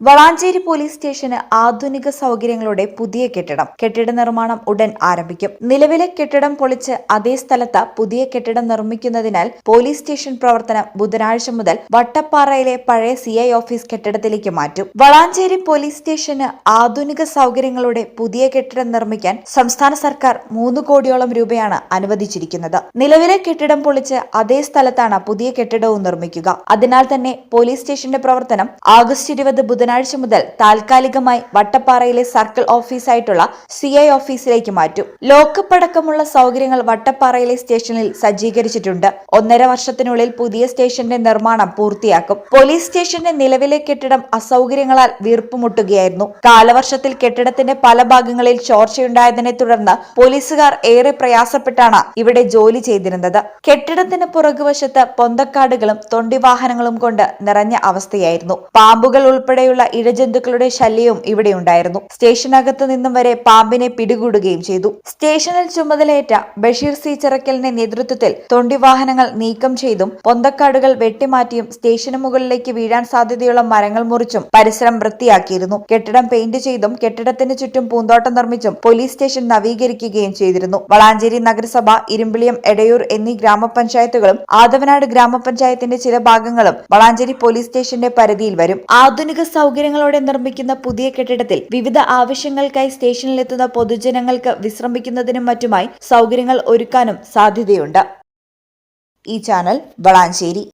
Valanchery police സ്റ്റേഷന് ആധുനിക സൗകര്യങ്ങളോടെ പുതിയ കെട്ടിട നിർമ്മാണം ഉടൻ ആരംഭിക്കും. നിലവിലെ കെട്ടിടം പൊളിച്ച് അതേ സ്ഥലത്ത് പുതിയ കെട്ടിടം നിർമ്മിക്കുന്നതിനാൽ പോലീസ് സ്റ്റേഷൻ പ്രവർത്തനം ബുധനാഴ്ച മുതൽ വട്ടപ്പാറയിലെ പഴയ CI ഓഫീസ് കെട്ടിടത്തിലേക്ക് മാറ്റും. വളാഞ്ചേരി പോലീസ് സ്റ്റേഷന് ആധുനിക സൗകര്യങ്ങളോടെ പുതിയ കെട്ടിടം നിർമ്മിക്കാൻ സംസ്ഥാന സർക്കാർ 3 കോടിയോളം രൂപയാണ് അനുവദിച്ചിരിക്കുന്നത്. നിലവിലെ കെട്ടിടം പൊളിച്ച് അതേ സ്ഥലത്താണ് പുതിയ കെട്ടിടവും നിർമ്മിക്കുക. അതിനാൽ തന്നെ പോലീസ് സ്റ്റേഷന്റെ പ്രവർത്തനം ആഗസ്റ്റ് 20 ബുധനാഴ്ച മുതൽ താൽക്കാലികമായി വട്ടപ്പാറയിലെ സർക്കിൾ ഓഫീസായിട്ടുള്ള CI ഓഫീസിലേക്ക് മാറ്റും. ലോക്കപ്പ് അടക്കമുള്ള സൗകര്യങ്ങൾ വട്ടപ്പാറയിലെ സ്റ്റേഷനിൽ സജ്ജീകരിച്ചിട്ടുണ്ട്. 1.5 വർഷത്തിനുള്ളിൽ പുതിയ സ്റ്റേഷന്റെ നിർമ്മാണം പൂർത്തിയാക്കും. പോലീസ് സ്റ്റേഷന്റെ നിലവിലെ കെട്ടിടം അസൗകര്യങ്ങളാൽ വീർപ്പുമുട്ടുകയായിരുന്നു. കാലവർഷത്തിൽ കെട്ടിടത്തിന്റെ പല ഭാഗങ്ങളിൽ ചോർച്ചയുണ്ടായതിനെ തുടർന്ന് പോലീസുകാർ ഏറെ പ്രയാസപ്പെട്ടാണ് ഇവിടെ ജോലി ചെയ്തിരുന്നത്. കെട്ടിടത്തിന് പുറകുവശത്ത് പൊന്തക്കാടുകളും തൊണ്ടിവാഹനങ്ങളും കൊണ്ട് നിറഞ്ഞ അവസ്ഥയായിരുന്നു. പാമ്പുകൾ ഉൾപ്പെടെയുള്ള ഇഴജന്തുക്കളുടെ ശല്യവും ഇവിടെ ഉണ്ടായിരുന്നു. സ്റ്റേഷനകത്ത് നിന്നും വരെ പാമ്പിനെ പിടികൂടുകയും ചെയ്തു. സ്റ്റേഷനിൽ ചുമതലയേറ്റ ബഷീർ C. ചിറക്കലിന്റെ നേതൃത്വത്തിൽ തൊണ്ടിവാഹനങ്ങൾ നീക്കം ചെയ്തും പൊന്തക്കാടുകൾ വെട്ടിമാറ്റിയും സ്റ്റേഷന് മുകളിലേക്ക് വീഴാൻ സാധ്യതയുള്ള മരങ്ങൾ മുറിച്ചും പരിസരം വൃത്തിയാക്കിയിരുന്നു. കെട്ടിടം പെയിന്റ് ചെയ്തും കെട്ടിടത്തിന് ചുറ്റും പൂന്തോട്ടം നിർമ്മിച്ചും പോലീസ് സ്റ്റേഷൻ നവീകരിക്കുകയും ചെയ്തിരുന്നു. വളാഞ്ചേരി നഗരസഭ, ഇരുമ്പിളിയം, എടയൂർ എന്നീ ഗ്രാമപഞ്ചായത്തുകളും ആദവനാട് ഗ്രാമപഞ്ചായത്തിന്റെ ചില ഭാഗങ്ങളും വളാഞ്ചേരി പോലീസ് സ്റ്റേഷന്റെ പരിധിയിൽ വരും. ആധുനിക സൗകര്യങ്ങളോടെ നിർമ്മിക്കുന്ന പുതിയ കെട്ടിടത്തിൽ വിവിധ ആവശ്യങ്ങൾക്കായി സ്റ്റേഷനിലെത്തുന്ന പൊതുജനങ്ങൾക്ക് വിശ്രമിക്കുന്നതിനും മറ്റുമായി സൗകര്യങ്ങൾ ഒരുക്കാനും സാധ്യതയുണ്ട്. ഈ ചാനൽ വളാഞ്ചേരി.